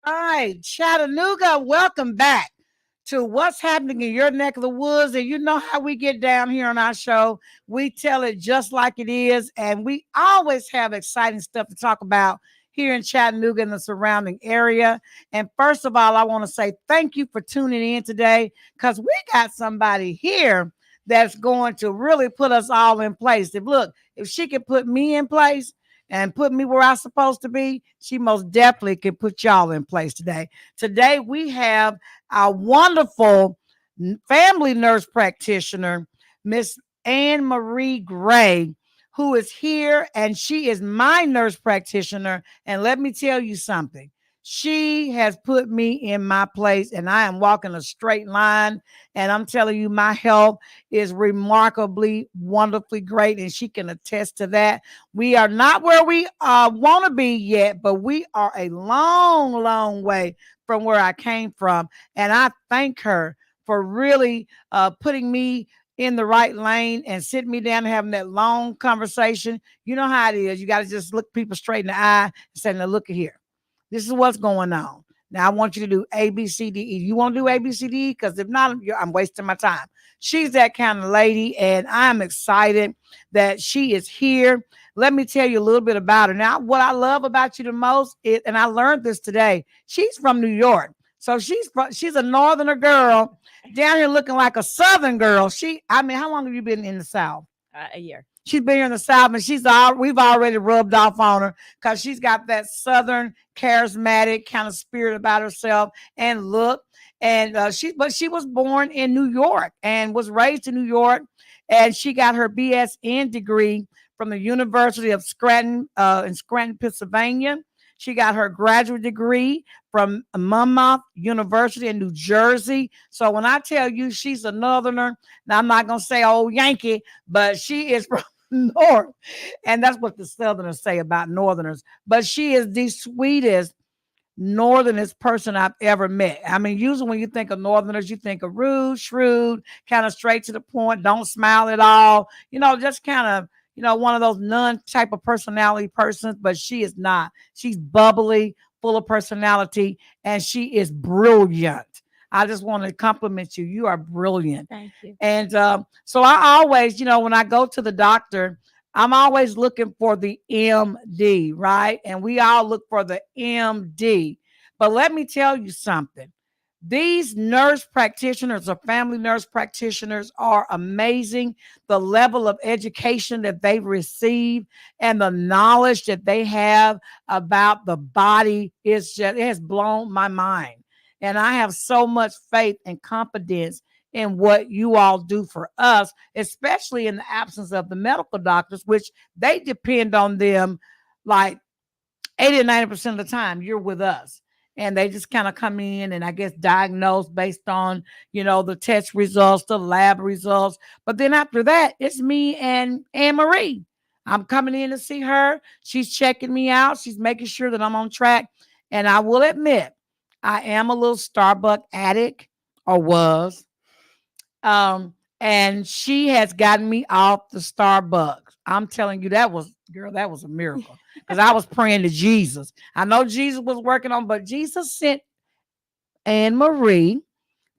All right, Chattanooga, welcome back to what's happening in your neck of the woods. And you know how we get down here on our show. We tell it just like it is, and we always have exciting stuff to talk about here in Chattanooga and the surrounding area. And first of all, I want to say thank you for tuning in today because we got somebody here that's going to really put us all in place. If she can put me in place, and put me where I'm supposed to be, she most definitely can put y'all in place today. Today, we have our wonderful family nurse practitioner, Miss AnnMarie Gray, who is here, and she is my nurse practitioner. And let me tell you something. She has put me in my place, and I am walking a straight line. And I'm telling you, my health is remarkably, wonderfully great, and she can attest to that. We are not where we want to be yet, but we are a long, long way from where I came from. And I thank her for really putting me in the right lane and sitting me down and having that long conversation. You know how it is. You got to just look people straight in the eye and say, now, look at here. This is what's going on. Now, I want you to do A, B, C, D, E. You want to do A, B, C, D, E? Because if not, I'm wasting my time. She's that kind of lady, and I'm excited that she is here. Let me tell you a little bit about her. Now, what I love about you the most is, and I learned this today, she's from New York. So she's a northerner girl down here looking like a southern girl. How long have you been in the South? A year. She's been here in the South, and we've already rubbed off on her because she's got that Southern charismatic kind of spirit about herself and look. And she was born in New York and was raised in New York, and she got her BSN degree from the University of Scranton in Scranton, Pennsylvania. She got her graduate degree from Monmouth University in New Jersey. So when I tell you she's a Northerner, now I'm not gonna say old Yankee, but she is from North. And that's what the Southerners say about Northerners. But she is the sweetest, northernest person I've ever met. I mean, usually when you think of Northerners, you think of rude, shrewd, kind of straight to the point, don't smile at all, just kind of, one of those none type of personality persons, but she is not. She's bubbly, full of personality, and she is brilliant. I just want to compliment you. You are brilliant. Thank you. And so I always, when I go to the doctor, I'm always looking for the MD, right? And we all look for the MD. But let me tell you something. These nurse practitioners or family nurse practitioners are amazing. The level of education that they've received and the knowledge that they have about the body it has blown my mind. And I have so much faith and confidence in what you all do for us, especially in the absence of the medical doctors, which they depend on them like 80 or 90% of the time. You're with us. And they just kind of come in and I guess diagnose based on, the test results, the lab results. But then after that, it's me and AnnMarie. I'm coming in to see her. She's checking me out. She's making sure that I'm on track. And I will admit, I am a little Starbucks addict, or was. And she has gotten me off the Starbucks. I'm telling you, that was a miracle. Because I was praying to Jesus. I know Jesus was working on, but Jesus sent AnnMarie,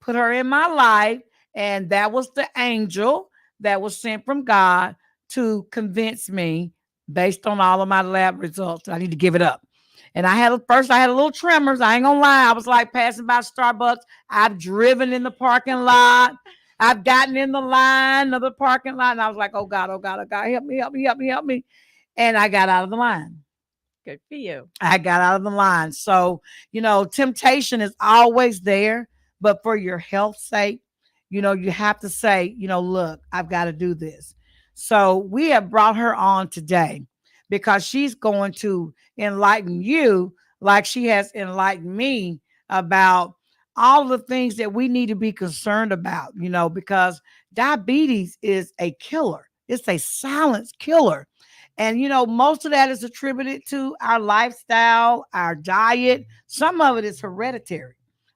put her in my life, and that was the angel that was sent from God to convince me, based on all of my lab results, that I need to give it up. And I had a little tremors. I ain't gonna lie. I was like passing by Starbucks. I've driven in the parking lot. I've gotten in the line of the parking lot. And I was like, oh God, oh God, oh God, help me, help me, help me, help me. And I got out of the line. Good for you. I got out of the line. So, temptation is always there. But for your health's sake, you have to say, look, I've got to do this. So we have brought her on today because she's going to enlighten you like she has enlightened me about all the things that we need to be concerned about, because diabetes is a killer. It's a silent killer. And, most of that is attributed to our lifestyle, our diet. Some of it is hereditary.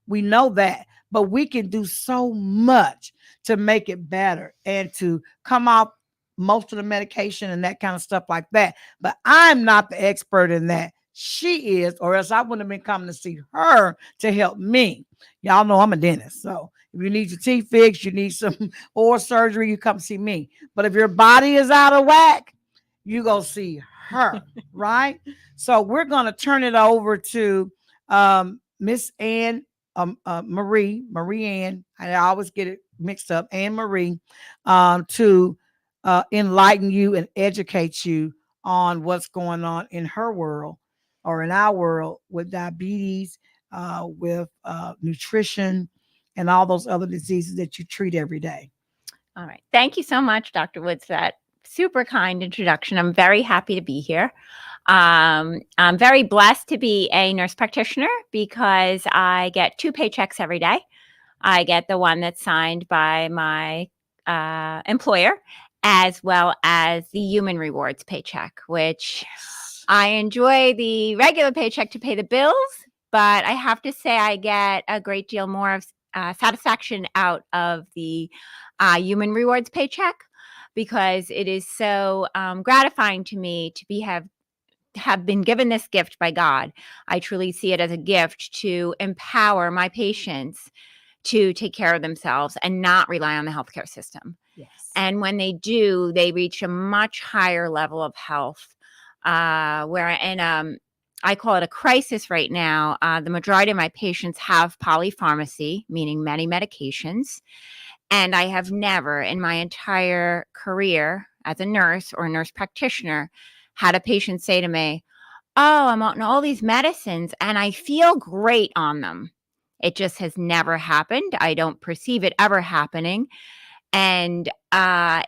We know that, but we can do so much to make it better and to come off most of the medication and that kind of stuff like that. But I'm not the expert in that. she is, or else I wouldn't have been coming to see her to help me. Y'all know I'm a dentist. So if you need your teeth fixed, you need some oral surgery, you come see me. But if your body is out of whack, you go see her, right? So we're going to turn it over to Miss Ann Marie Ann. I always get it mixed up. Ann Marie, to enlighten you and educate you on what's going on in her world or in our world with diabetes, with nutrition, and all those other diseases that you treat every day. All right. Thank you so much, Dr. Woods, for that super kind introduction. I'm very happy to be here. I'm very blessed to be a nurse practitioner because I get 2 paychecks every day. I get the one that's signed by my employer, as well as the human rewards paycheck, which I enjoy the regular paycheck to pay the bills, but I have to say I get a great deal more of satisfaction out of the human rewards paycheck, because it is so gratifying to me to have been given this gift by God. I truly see it as a gift to empower my patients to take care of themselves and not rely on the healthcare system. Yes. And when they do, they reach a much higher level of health. I call it a crisis right now. The majority of my patients have polypharmacy, meaning many medications. And I have never in my entire career as a nurse or a nurse practitioner had a patient say to me, "Oh, I'm on all these medicines and I feel great on them." It just has never happened. I don't perceive it ever happening. And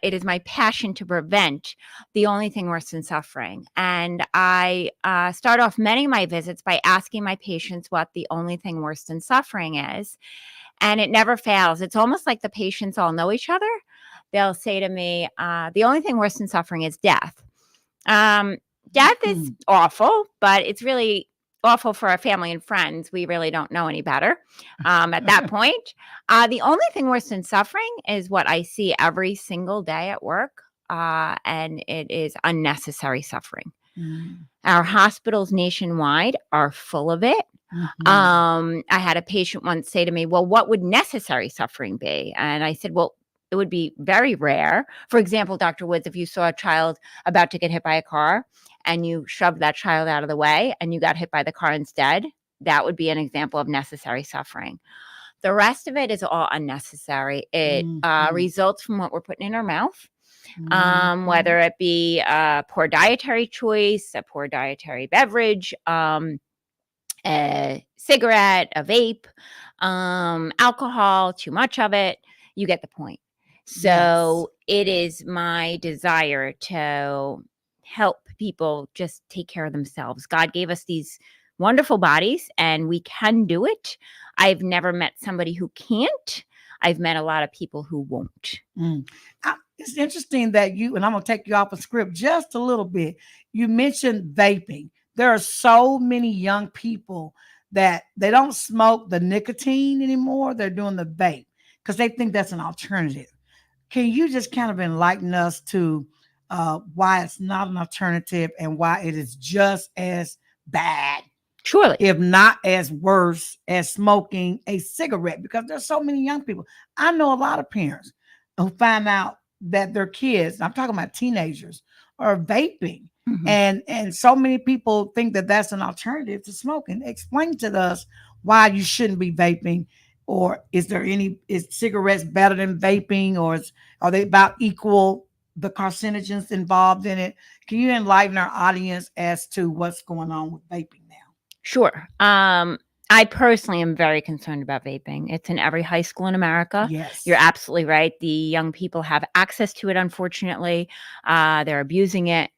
it is my passion to prevent the only thing worse than suffering. And I start off many of my visits by asking my patients what the only thing worse than suffering is. And it never fails. It's almost like the patients all know each other. They'll say to me, the only thing worse than suffering is death. Death is awful, but it's really awful for our family and friends. We really don't know any better at that point. The only thing worse than suffering is what I see every single day at work, and it is unnecessary suffering. Our hospitals nationwide are full of it. I had a patient once say to me, "Well, what would necessary suffering be?" And I said, "Well, it would be very rare. For example, Dr. Woods, if you saw a child about to get hit by a car and you shoved that child out of the way and you got hit by the car instead, that would be an example of necessary suffering. The rest of it is all unnecessary. It results from what we're putting in our mouth, whether it be a poor dietary choice, a poor dietary beverage, a cigarette, a vape, alcohol, too much of it. You get the point. So it is my desire to help people just take care of themselves. God gave us these wonderful bodies and we can do it. I've never met somebody who can't. I've met a lot of people who won't. It's interesting that and I'm going to take you off a script just a little bit. You mentioned vaping. There are so many young people that they don't smoke the nicotine anymore. They're doing the vape because they think that's an alternative. Can you just kind of enlighten us to why it's not an alternative and why it is just as bad, surely, if not as worse as smoking a cigarette? Because there's so many young people. I know a lot of parents who find out that their kids, I'm talking about teenagers, are vaping. And so many people think that that's an alternative to smoking. Explain to us why you shouldn't be vaping. Or is cigarettes better than vaping, or are they about equal, the carcinogens involved in it? Can you enlighten our audience as to what's going on with vaping now? Sure. I personally am very concerned about vaping. It's in every high school in America. Yes. You're absolutely right. The young people have access to it, unfortunately. They're abusing it.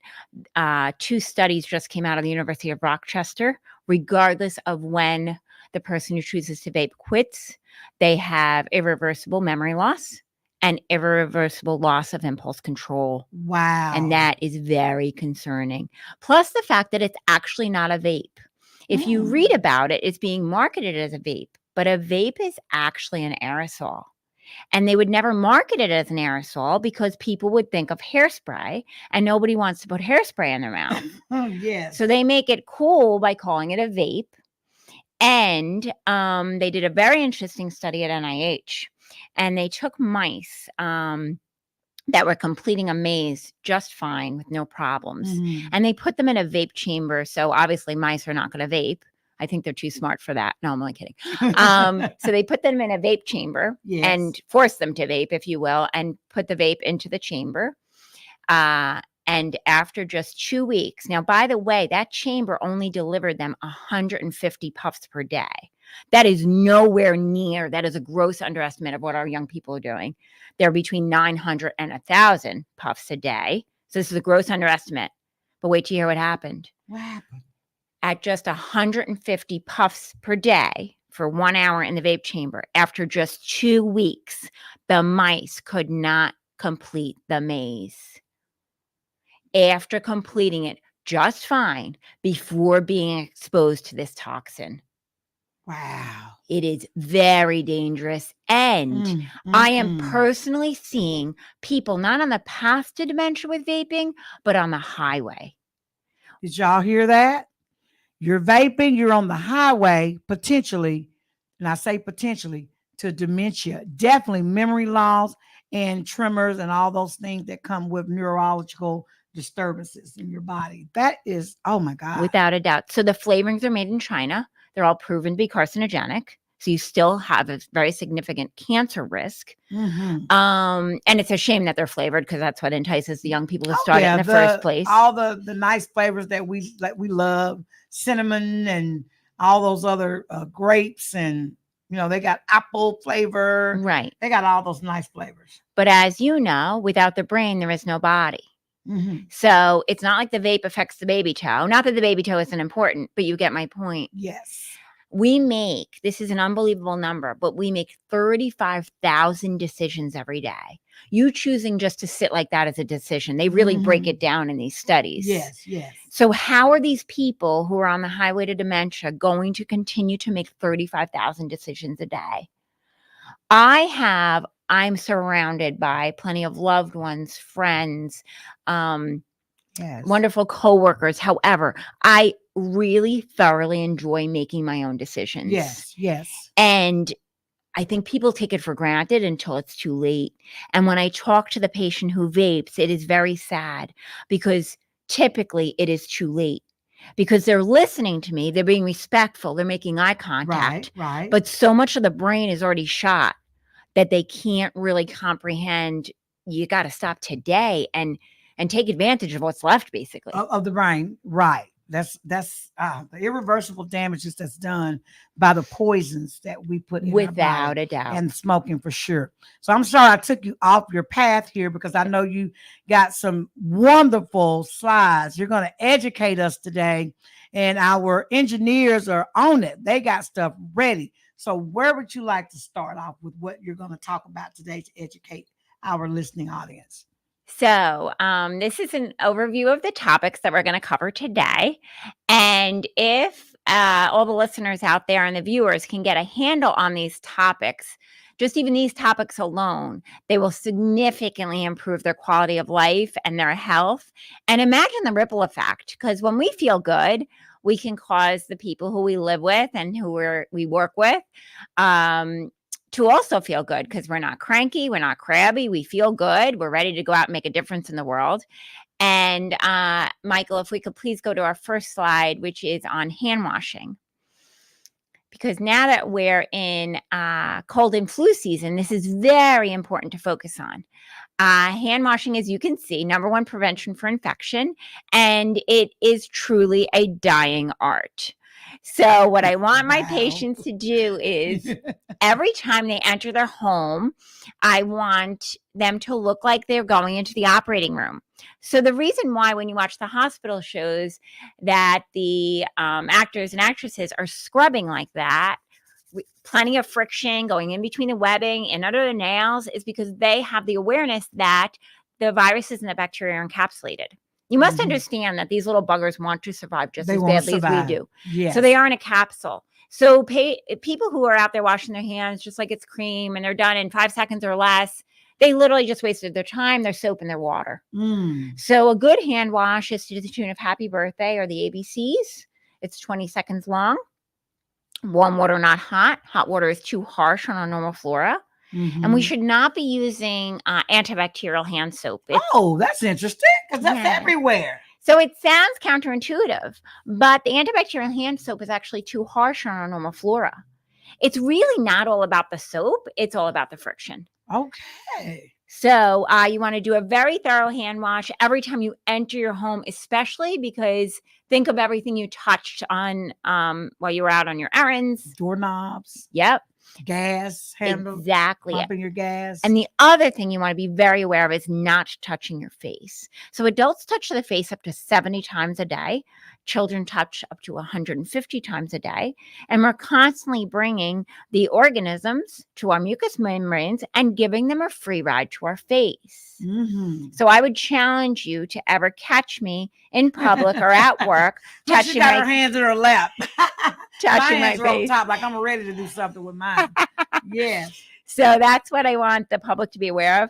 2 studies just came out of the University of Rochester. Regardless of when the person who chooses to vape quits, they have irreversible memory loss and irreversible loss of impulse control. Wow. And that is very concerning. Plus the fact that it's actually not a vape. If you read about it, it's being marketed as a vape, but a vape is actually an aerosol. And they would never market it as an aerosol because people would think of hairspray, and nobody wants to put hairspray in their mouth. Yes. So they make it cool by calling it a vape. And they did a very interesting study at NIH, and they took mice that were completing a maze just fine with no problems. Mhm. And they put them in a vape chamber. So obviously mice are not going to vape. I think they're too smart for that. No, I'm only kidding. So they put them in a vape chamber Yes. and forced them to vape, if you will, and put the vape into the chamber. And after just 2 weeks, now, by the way, that chamber only delivered them 150 puffs per day. That is nowhere near. That is a gross underestimate of what our young people are doing. They're between 900 and 1,000 puffs a day. So this is a gross underestimate. But wait to hear what happened. What happened? At just 150 puffs per day for 1 hour in the vape chamber, after just 2 weeks, the mice could not complete the maze. After completing it just fine before being exposed to this toxin. Wow. It is very dangerous. And I am personally seeing people not on the path to dementia with vaping, but on the highway. Did y'all hear that? You're vaping, you're on the highway, potentially, and I say potentially, to dementia. Definitely memory loss and tremors and all those things that come with neurological disturbances in your body. That is, oh my God. Without a doubt. So the flavorings are made in China. They're all proven to be carcinogenic. So you still have a very significant cancer risk. Mhm. And it's a shame that they're flavored because that's what entices the young people to start it in the first place. All the nice flavors that we love, cinnamon and all those other grapes, and they got apple flavor. Right. They got all those nice flavors. But as you know, without the brain, there is no body. Mm-hmm. So it's not like the vape affects the baby toe. Not that the baby toe isn't important, but you get my point. Yes. We make, this is an unbelievable number, but we make 35,000 decisions every day. You choosing just to sit like that as a decision. They really break it down in these studies. Yes, yes. So how are these people who are on the highway to dementia going to continue to make 35,000 decisions a day? I'm surrounded by plenty of loved ones, friends, Yes. wonderful coworkers. However, I really thoroughly enjoy making my own decisions. Yes, yes. And I think people take it for granted until it's too late. And when I talk to the patient who vapes, it is very sad because typically it is too late because they're listening to me. They're being respectful. They're making eye contact. Right. But so much of the brain is already shot that they can't really comprehend. You got to stop today and take advantage of what's left, basically. Of the brain, right. That's the irreversible damages that's done by the poisons that we put in Without our body a doubt. and smoking for sure. So I'm sorry I took you off your path here because I know you got some wonderful slides. You're going to educate us today, and our engineers are on it. They got stuff ready. So where would you like to start off with what you're going to talk about today to educate our listening audience? So this is an overview of the topics that we're going to cover today. And if all the listeners out there and the viewers can get a handle on these topics, just even these topics alone, they will significantly improve their quality of life and their health. And imagine the ripple effect, because when we feel good, we can cause the people who we live with and who we work with to also feel good because we're not cranky, we're not crabby, we feel good, we're ready to go out and make a difference in the world. And Michael, if we could please go to our first slide, which is on hand washing. Because now that we're in cold and flu season, this is very important to focus on. Hand washing, as you can see, number one prevention for infection, and it is truly a dying art. So what I want my patients to do is every time they enter their home, I want them to look like they're going into the operating room. So the reason why when you watch the hospital shows that the actors and actresses are scrubbing like that, plenty of friction going in between the webbing and under the nails, is because they have the awareness that the viruses and the bacteria are encapsulated. You must understand that these little buggers want to survive just as badly as we do. Yes. So they are in a capsule. So people who are out there washing their hands just like it's cream and they're done in 5 seconds or less, they literally just wasted their time, their soap, and their water. So a good hand wash is to the tune of happy birthday or the ABCs. It's 20 seconds long. Warm water, not hot. Hot water is too harsh on our normal flora. And we should not be using antibacterial hand soap. Oh, that's interesting because that's everywhere. So it sounds counterintuitive, but the antibacterial hand soap is actually too harsh on our normal flora. It's really not all about the soap. It's all about the friction. Okay. So you want to do a very thorough hand wash every time you enter your home, especially because think of everything you touched on while you were out on your errands. Doorknobs. Yep. Gas handle. Exactly. Pumping your gas. And the other thing you want to be very aware of is not touching your face. So adults touch the face up to 70 times a day. Children touch up to 150 times a day. And we're constantly bringing the organisms to our mucous membranes and giving them a free ride to our face. So I would challenge you to ever catch me in public or at work touching she got her hands in her lap. touching my hands are on face. top, like I'm ready to do something with mine. Yes. So that's what I want the public to be aware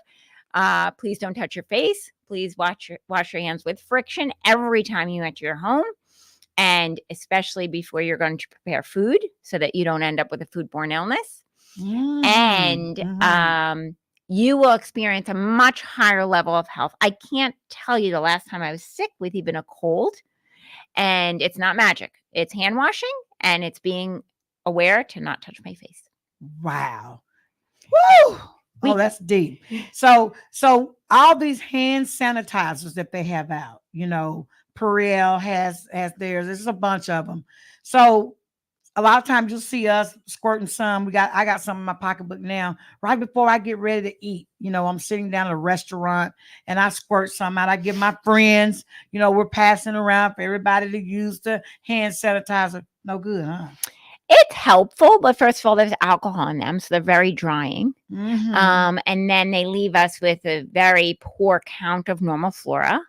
of. Please don't touch your face. Please wash your hands with friction every time you enter your home, and especially before you're going to prepare food so that you don't end up with a foodborne illness. And you will experience a much higher level of health. I can't tell you the last time I was sick with even a cold, and it's not magic. It's hand washing, and it's being aware to not touch my face. Wow. Woo! Oh, that's deep. So all these hand sanitizers that they have out, Perrier has theirs. There's a bunch of them. So a lot of times you'll see us squirting some. I got some in my pocketbook now. Right before I get ready to eat, I'm sitting down at a restaurant and I squirt some out. I give my friends, we're passing around for everybody to use the hand sanitizer. No good, huh? It's helpful, but first of all, there's alcohol in them, so they're very drying. And then they leave us with a very poor count of normal flora.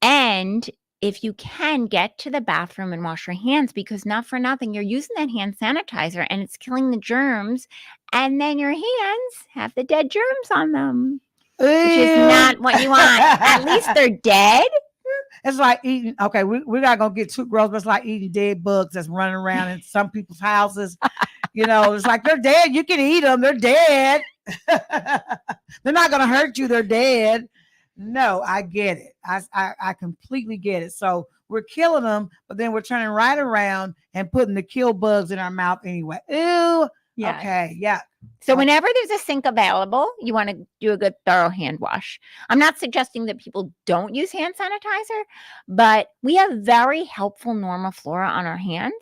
And if you can, get to the bathroom and wash your hands, because not for nothing, you're using that hand sanitizer and it's killing the germs. And then your hands have the dead germs on them, which is not what you want. At least they're dead. It's like eating. Okay, we're not gonna get too gross, but it's like eating dead bugs that's running around in some people's houses. It's like they're dead. You can eat them. They're dead. They're not gonna hurt you. They're dead. No, I get it. I completely get it. So we're killing them, but then we're turning right around and putting the kill bugs in our mouth anyway. Ew. Yeah. Okay. Yeah. So whenever there's a sink available, you want to do a good thorough hand wash. I'm not suggesting that people don't use hand sanitizer, but we have very helpful normal flora on our hands.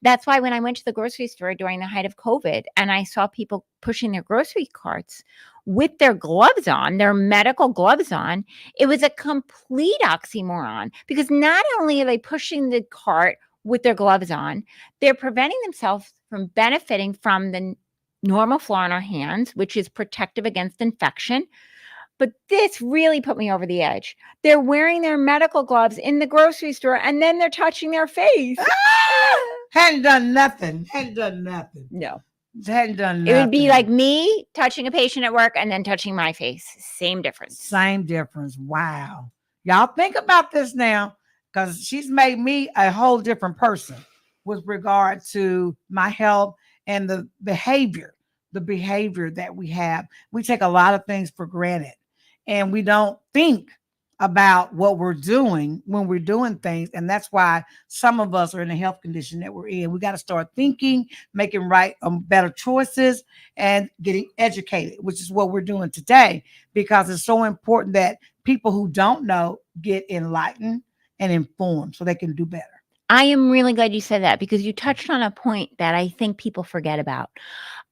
That's why when I went to the grocery store during the height of COVID and I saw people pushing their grocery carts with their gloves on, their medical gloves on, it was a complete oxymoron, because not only are they pushing the cart with their gloves on, they're preventing themselves from benefiting from the normal flora in our hands, which is protective against infection. But this really put me over the edge. They're wearing their medical gloves in the grocery store and then they're touching their face. Hadn't done nothing. No. Hadn't done nothing. It would be like me touching a patient at work and then touching my face. Same difference. Wow. Y'all think about this now, because she's made me a whole different person with regard to my health and the behavior that we have. We take a lot of things for granted and we don't think about what we're doing when we're doing things. And that's why some of us are in the health condition that we're in. We got to start thinking, making better choices, and getting educated, which is what we're doing today, because it's so important that people who don't know get enlightened and informed so they can do better. I am really glad you said that, because you touched on a point that I think people forget about.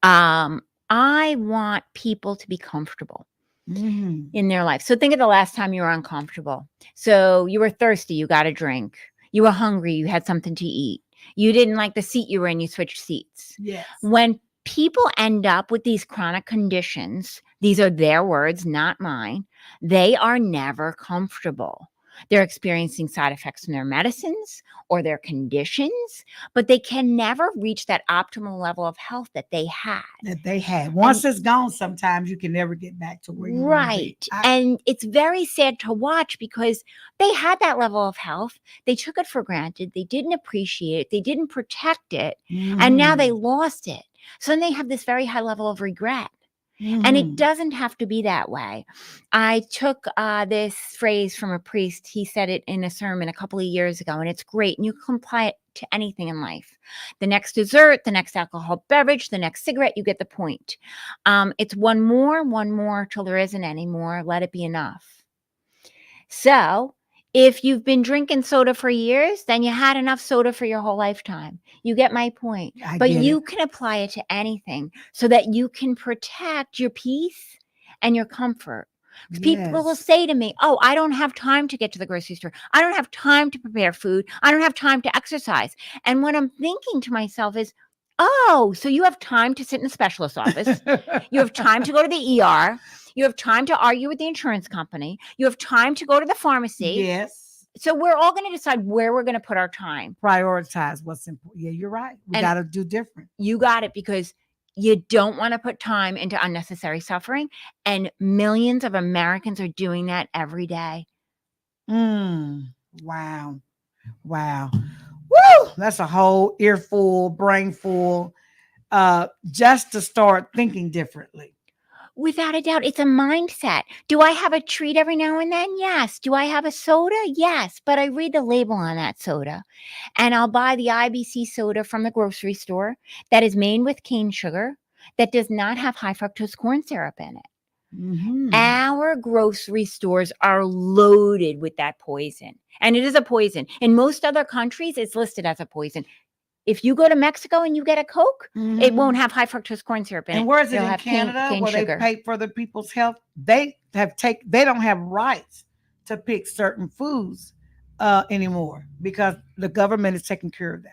I want people to be comfortable in their life. So think of the last time you were uncomfortable. So you were thirsty, you got a drink. You were hungry, you had something to eat. You didn't like the seat you were in, you switched seats. Yes. When people end up with these chronic conditions, these are their words, not mine, they are never comfortable. They're experiencing side effects from their medicines or their conditions, but they can never reach that optimal level of health that they had. Once it's gone, sometimes you can never get back to where you want to be. Right. And it's very sad to watch because they had that level of health. They took it for granted. They didn't appreciate it. They didn't protect it. And now they lost it. So then they have this very high level of regret. And it doesn't have to be that way. I took this phrase from a priest. He said it in a sermon a couple of years ago, and it's great. And you can apply it to anything in life. The next dessert, the next alcohol beverage, the next cigarette, you get the point. It's one more till there isn't any more. Let it be enough. So if you've been drinking soda for years, then you had enough soda for your whole lifetime. You get my point. But you can apply it to anything so that you can protect your peace and your comfort. People will say to me, oh, I don't have time to get to the grocery store. I don't have time to prepare food. I don't have time to exercise. And what I'm thinking to myself is, oh, so you have time to sit in the specialist's office. You have time to go to the ER. You have time to argue with the insurance company. You have time to go to the pharmacy. Yes. So we're all going to decide where we're going to put our time. Prioritize what's important. Yeah, you're right. We got to do different. You got it, because you don't want to put time into unnecessary suffering. And millions of Americans are doing that every day. Wow. Woo! That's a whole earful, brainful, just to start thinking differently. Without a doubt, it's a mindset. Do I have a treat every now and then? Yes. Do I have a soda? Yes. But I read the label on that soda, and I'll buy the IBC soda from the grocery store that is made with cane sugar, that does not have high fructose corn syrup in it. Our grocery stores are loaded with that poison, and it is a poison. In most other countries, it's listed as a poison. If you go to Mexico and you get a Coke, it won't have high fructose corn syrup in it. And where is it in Canada, where they pay for the people's health? They don't have rights to pick certain foods anymore, because the government is taking care of them.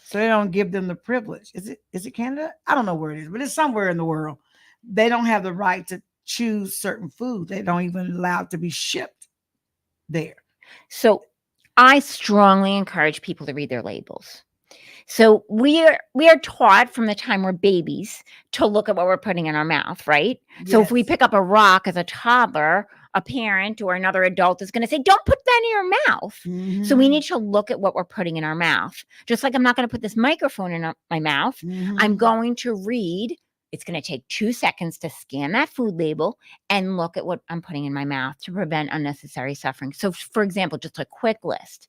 So they don't give them the privilege. Is it Canada? I don't know where it is, but it's somewhere in the world. They don't have the right to choose certain food. They don't even allow it to be shipped there. So I strongly encourage people to read their labels. So we are taught from the time we're babies to look at what we're putting in our mouth, right? Yes. So if we pick up a rock as a toddler, a parent or another adult is going to say, don't put that in your mouth. So we need to look at what we're putting in our mouth. Just like I'm not going to put this microphone in my mouth, I'm going to read. It's going to take 2 seconds to scan that food label and look at what I'm putting in my mouth to prevent unnecessary suffering. So, for example, just a quick list.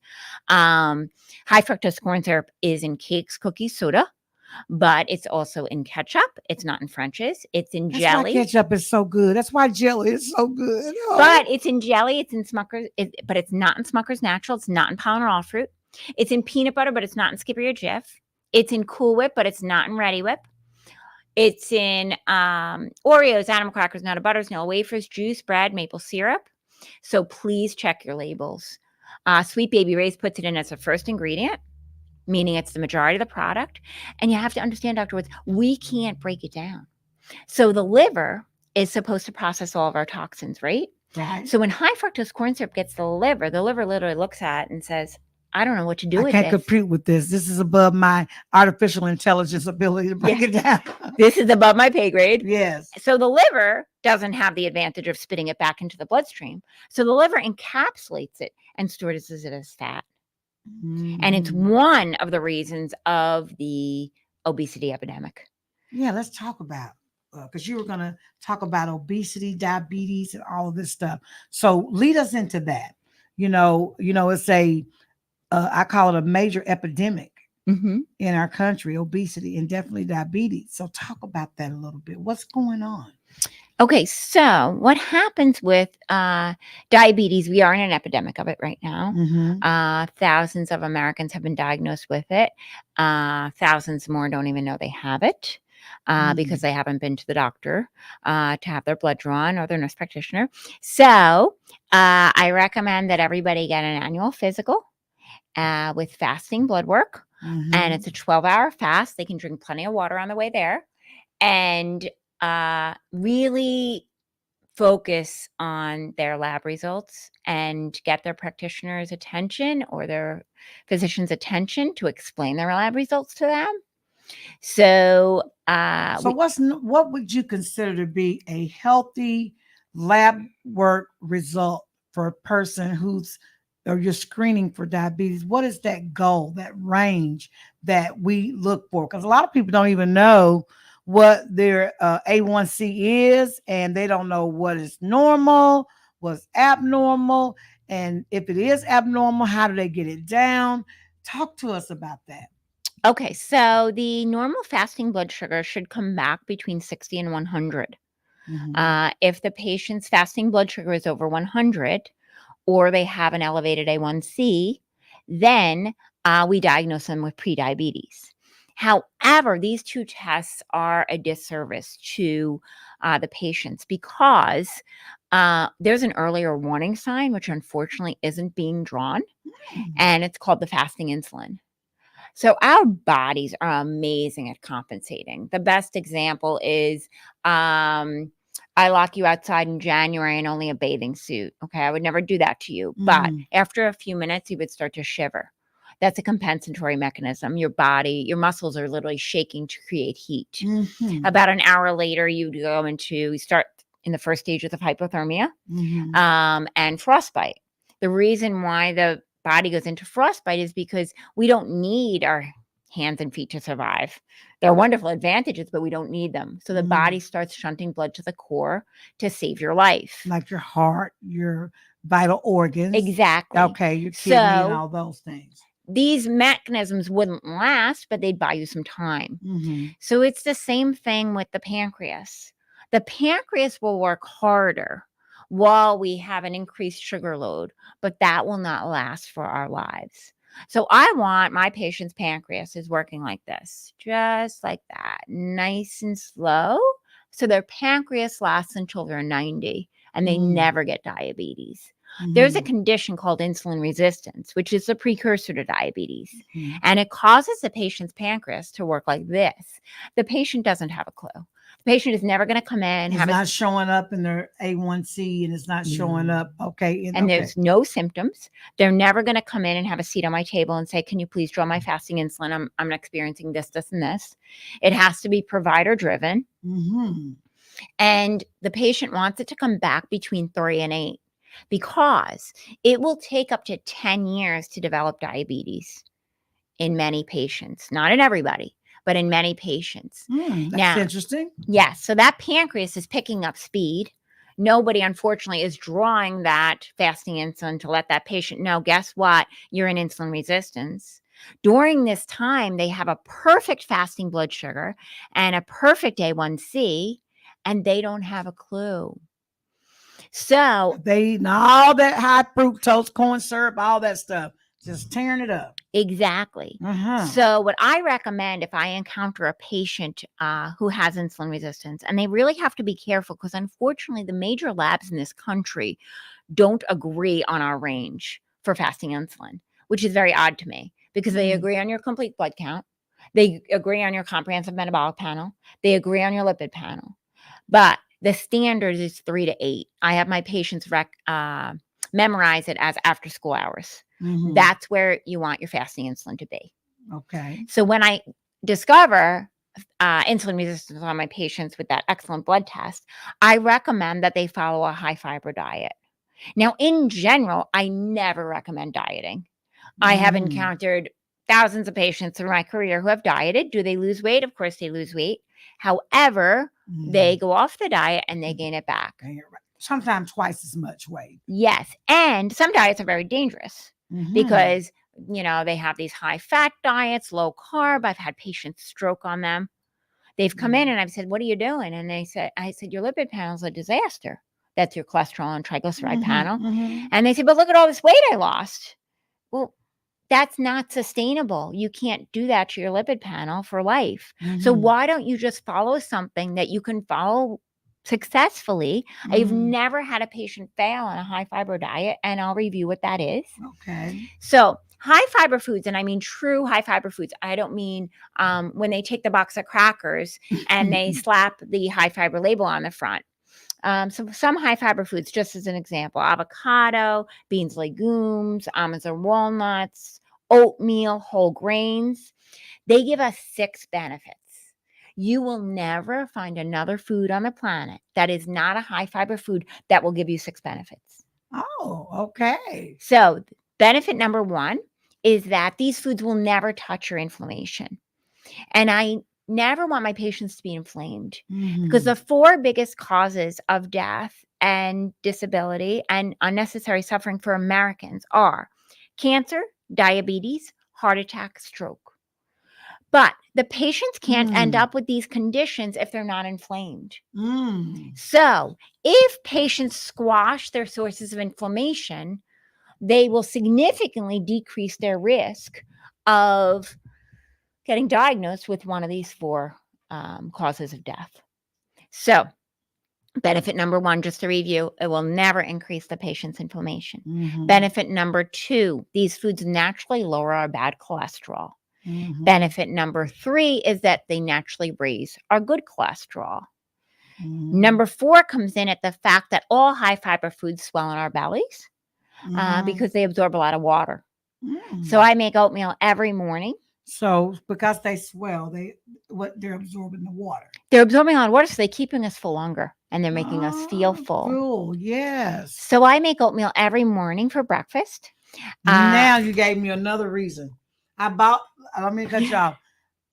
High fructose corn syrup is in cakes, cookies, soda, but it's also in ketchup. It's not in French's. It's in jelly. That's why ketchup is so good. That's why jelly is so good. Oh. But it's in jelly. It's in Smucker's. But it's not in Smucker's Natural. It's not in Pound All Fruit. It's in peanut butter, but it's not in Skippy or Jif. It's in Cool Whip, but it's not in Ready Whip. It's in Oreos, animal crackers, nut butters, vanilla wafers, juice, bread, maple syrup. So please check your labels. Sweet Baby Ray's puts it in as a first ingredient, meaning it's the majority of the product. And you have to understand, Dr. Woods, we can't break it down. So the liver is supposed to process all of our toxins, right? Right. So when high fructose corn syrup gets the liver literally looks at it and says, I don't know what to do with this. I can't compete with this. This is above my artificial intelligence ability to break it down. This is above my pay grade. Yes. So the liver doesn't have the advantage of spitting it back into the bloodstream. So the liver encapsulates it and stores it as fat. And it's one of the reasons of the obesity epidemic. Yeah, let's talk about, because you were going to talk about obesity, diabetes, and all of this stuff. So lead us into that. It's I call it a major epidemic in our country, obesity and definitely diabetes. So talk about that a little bit. What's going on? Okay, so what happens with diabetes, we are in an epidemic of it right now. Thousands of Americans have been diagnosed with it. Thousands more don't even know they have it because they haven't been to the doctor to have their blood drawn or their nurse practitioner. So I recommend that everybody get an annual physical with fasting blood work. And it's a 12-hour fast. They can drink plenty of water on the way there. And really focus on their lab results and get their practitioner's attention or their physician's attention to explain their lab results to them. So, what would you consider to be a healthy lab work result for a person or you're screening for diabetes? What is that goal, that range that we look for? Because a lot of people don't even know what their A1C is, and they don't know what is normal, what's abnormal, and if it is abnormal, how do they get it down? Talk to us about that. Okay, so the normal fasting blood sugar should come back between 60 and 100. If the patient's fasting blood sugar is over 100 or they have an elevated A1C, then we diagnose them with prediabetes. However, these two tests are a disservice to the patients because there's an earlier warning sign, which unfortunately isn't being drawn, and it's called the fasting insulin. So our bodies are amazing at compensating. The best example is I lock you outside in January in only a bathing suit. Okay, I would never do that to you. But after a few minutes, you would start to shiver. That's a compensatory mechanism. Your body, your muscles are literally shaking to create heat. About an hour later, you start in the first stages of hypothermia and frostbite. The reason why the body goes into frostbite is because we don't need our hands and feet to survive. They're wonderful advantages, but we don't need them. So the body starts shunting blood to the core to save your life. Like your heart, your vital organs. Exactly. Okay, your kidney and all those things. These mechanisms wouldn't last, but they'd buy you some time. So it's the same thing with the pancreas. The pancreas will work harder while we have an increased sugar load, but that will not last for our lives. So I want my patient's pancreas is working like this, just like that, nice and slow. So their pancreas lasts until they're 90 and they never get diabetes. There's a condition called insulin resistance, which is a precursor to diabetes, and it causes the patient's pancreas to work like this. The patient doesn't have a clue. The patient is never going to come in. It's not showing up in their A1C and it's not showing up. Okay. And there's no symptoms. They're never going to come in and have a seat on my table and say, can you please draw my fasting insulin? I'm experiencing this, this, and this. It has to be provider driven. And the patient wants it to come back between 3 and 8 because it will take up to 10 years to develop diabetes in many patients, not in everybody, but in many patients. That's interesting. Yes. So that pancreas is picking up speed. Nobody, unfortunately, is drawing that fasting insulin to let that patient know, guess what? You're in insulin resistance. During this time, they have a perfect fasting blood sugar and a perfect A1C, and they don't have a clue. So they eating all that high fructose corn syrup, all that stuff, just tearing it up. Exactly. So what I recommend if I encounter a patient who has insulin resistance, and they really have to be careful because unfortunately the major labs in this country don't agree on our range for fasting insulin, which is very odd to me because they agree on your complete blood count. They agree on your comprehensive metabolic panel. They agree on your lipid panel. But the standard is 3 to 8. I have my patients memorize it as after school hours. That's where you want your fasting insulin to be. Okay. So when I discover insulin resistance on my patients with that excellent blood test, I recommend that they follow a high fiber diet. Now, in general, I never recommend dieting. I have encountered thousands of patients through my career who have dieted. Do they lose weight? Of course they lose weight. However, they go off the diet and they gain it back. Sometimes twice as much weight. Yes. And some diets are very dangerous because, they have these high fat diets, low carb. I've had patients stroke on them. They've come in and I've said, what are you doing? And I said, your lipid panel is a disaster. That's your cholesterol and triglyceride panel. And they said, but look at all this weight I lost. Well, that's not sustainable. You can't do that to your lipid panel for life. So why don't you just follow something that you can follow successfully? I've never had a patient fail on a high fiber diet, and I'll review what that is. Okay. So high fiber foods, and I mean true high fiber foods. I don't mean when they take the box of crackers and they slap the high fiber label on the front. So some high fiber foods, just as an example, avocado, beans, legumes, almonds or walnuts, oatmeal, whole grains. They give us 6 benefits. You will never find another food on the planet that is not a high fiber food that will give you 6 benefits. Oh, okay. So benefit number 1 is that these foods will never touch your inflammation. And I never want my patients to be inflamed because the 4 biggest causes of death and disability and unnecessary suffering for Americans are cancer, diabetes, heart attack, stroke. But the patients can't end up with these conditions if they're not inflamed. So if patients squash their sources of inflammation, they will significantly decrease their risk of getting diagnosed with one of these 4 causes of death. So benefit number 1, just to review, it will never increase the patient's inflammation. Benefit number 2, these foods naturally lower our bad cholesterol. Benefit number 3 is that they naturally raise our good cholesterol. Number 4 comes in at the fact that all high fiber foods swell in our bellies because they absorb a lot of water. So I make oatmeal every morning. So because they swell, they're absorbing the water. They're absorbing a lot of water, so they're keeping us full longer, and they're making us feel full. Cool, yes. So I make oatmeal every morning for breakfast. Now you gave me another reason. Let me cut you off.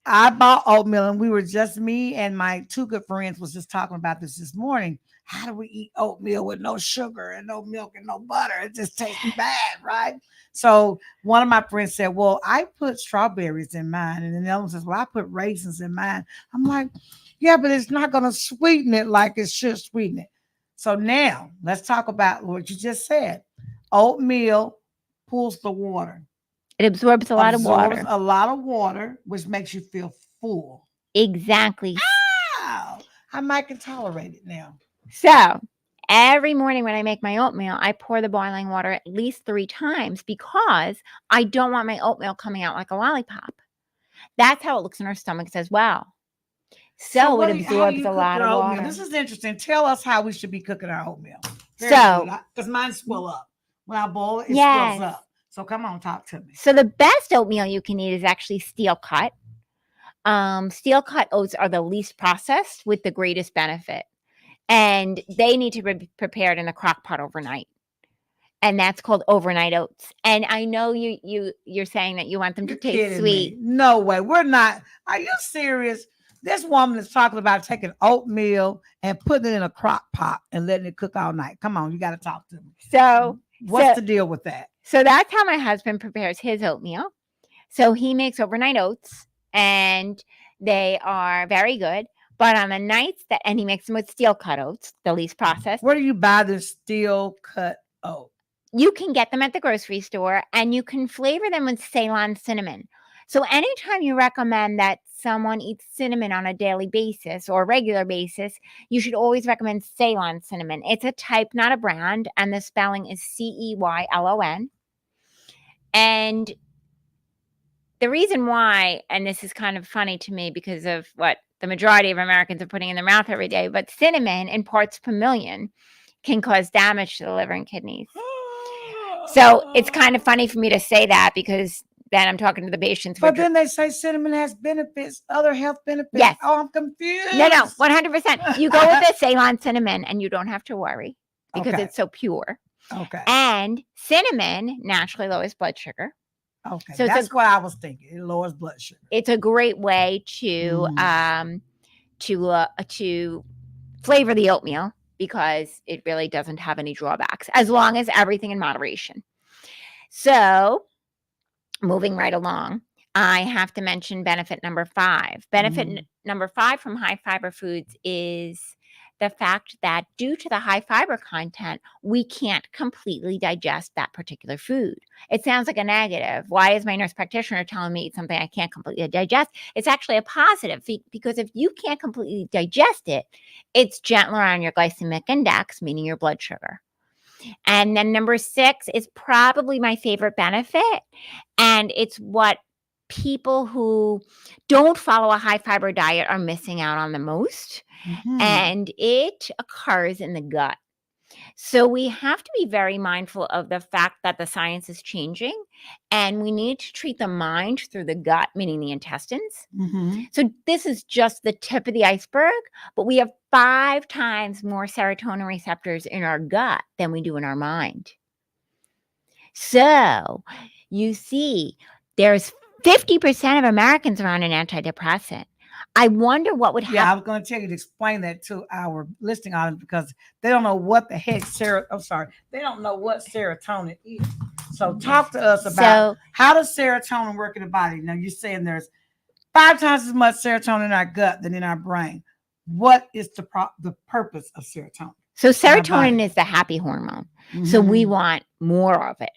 I bought oatmeal, and we were just, me and my 2 good friends was just talking about this morning. How do we eat oatmeal with no sugar and no milk and no butter? It just tastes bad, right? So one of my friends said, well, I put strawberries in mine. And then the other one says, well, I put raisins in mine. I'm like, yeah, but it's not going to sweeten it like it should sweeten it. So now let's talk about what you just said. Oatmeal pulls the water. It absorbs a lot of water, which makes you feel full. Exactly. Wow. I can tolerate it now. So every morning when I make my oatmeal, I pour the boiling water at least 3 times because I don't want my oatmeal coming out like a lollipop. That's how it looks in our stomachs as well. So it absorbs a lot of water. This is interesting. Tell us how we should be cooking our oatmeal. Because mine swell up. When I boil it, it swells up. So come on, talk to me. So the best oatmeal you can eat is actually steel cut. Steel cut oats are the least processed with the greatest benefit. And they need to be prepared in a crock pot overnight. And that's called overnight oats. And I know you're saying that you want them to taste sweet. No way. We're not. Are you serious? This woman is talking about taking oatmeal and putting it in a crock pot and letting it cook all night. Come on, you got to talk to me. So what's the deal with that? So that's how my husband prepares his oatmeal. So he makes overnight oats and they are very good. But on the nights and he makes them with steel cut oats, the least processed. Where do you buy the steel cut oat? You can get them at the grocery store and you can flavor them with Ceylon cinnamon. So anytime you recommend that someone eats cinnamon on a daily basis or regular basis, you should always recommend Ceylon cinnamon. It's a type, not a brand, and the spelling is Ceylon. And the reason why, and this is kind of funny to me because of what the majority of Americans are putting in their mouth every day, but cinnamon in parts per million can cause damage to the liver and kidneys. So it's kind of funny for me to say that because then I'm talking to the patients. But then they say cinnamon has benefits, other health benefits. Yes. Oh, I'm confused. No, 100%. You go with the Ceylon cinnamon and you don't have to worry because it's so pure. Okay. And cinnamon naturally lowers blood sugar. Okay. So that's what I was thinking. It lowers blood sugar. It's a great way to flavor the oatmeal because it really doesn't have any drawbacks as long as everything in moderation. So moving right along, I have to mention benefit number 5. Benefit number 5 from high fiber foods is the fact that due to the high fiber content, we can't completely digest that particular food. It sounds like a negative. Why is my nurse practitioner telling me to eat something I can't completely digest? It's actually a positive because if you can't completely digest it, it's gentler on your glycemic index, meaning your blood sugar. And then number 6 is probably my favorite benefit. And it's what people who don't follow a high fiber diet are missing out on the most, and it occurs in the gut. So we have to be very mindful of the fact that the science is changing, and we need to treat the mind through the gut, meaning the intestines. So this is just the tip of the iceberg, but we have 5 times more serotonin receptors in our gut than we do in our mind. So you see, there's 50% of Americans are on an antidepressant. I wonder what would happen. Yeah, I was going to tell you to explain that to our listening audience because they don't know what the heck they don't know what serotonin is. So talk to us about how does serotonin work in the body? Now you're saying there's 5 times as much serotonin in our gut than in our brain. What is the purpose of serotonin? So serotonin is the happy hormone. So we want more of it.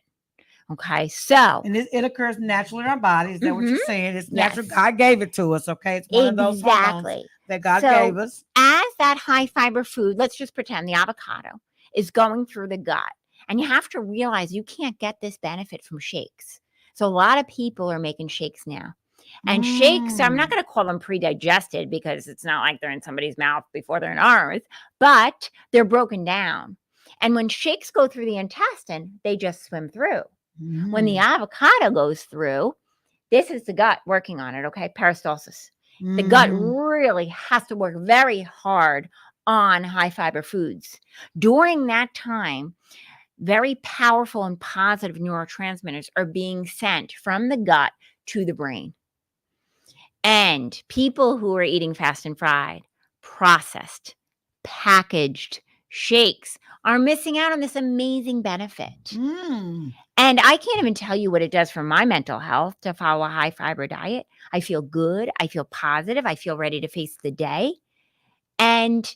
Okay, so. And it occurs naturally in our body. Is that what you're saying? It's natural. Yes. God gave it to us, okay? It's one of those hormones that God gave us. As that high fiber food, let's just pretend the avocado is going through the gut. And you have to realize you can't get this benefit from shakes. So a lot of people are making shakes now. And shakes, I'm not going to call them pre-digested because it's not like they're in somebody's mouth before they're in ours, but they're broken down. And when shakes go through the intestine, they just swim through. When the avocado goes through, this is the gut working on it, okay? Peristalsis. The gut really has to work very hard on high fiber foods. During that time, very powerful and positive neurotransmitters are being sent from the gut to the brain. And people who are eating fast and fried, processed, packaged shakes are missing out on this amazing benefit. And I can't even tell you what it does for my mental health to follow a high fiber diet. I feel good. I feel positive. I feel ready to face the day. And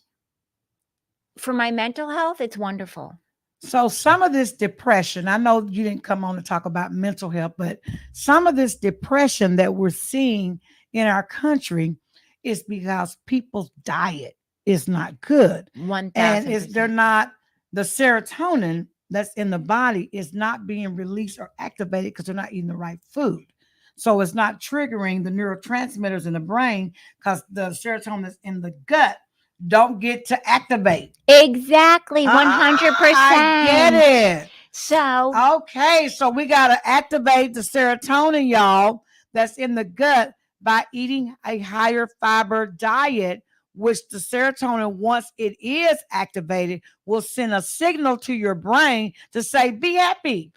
for my mental health, it's wonderful. So some of this depression, I know you didn't come on to talk about mental health, but some of this depression that we're seeing in our country is because people's diet is not good. 1,000%. And they're not, the serotonin that's in the body is not being released or activated because they're not eating the right food. So it's not triggering the neurotransmitters in the brain because the serotonin that's in the gut don't get to activate. Exactly, 100%. I get it. So. Okay, so we got to activate the serotonin, y'all, that's in the gut by eating a higher fiber diet, which the serotonin, once it is activated, will send a signal to your brain to say, be happy,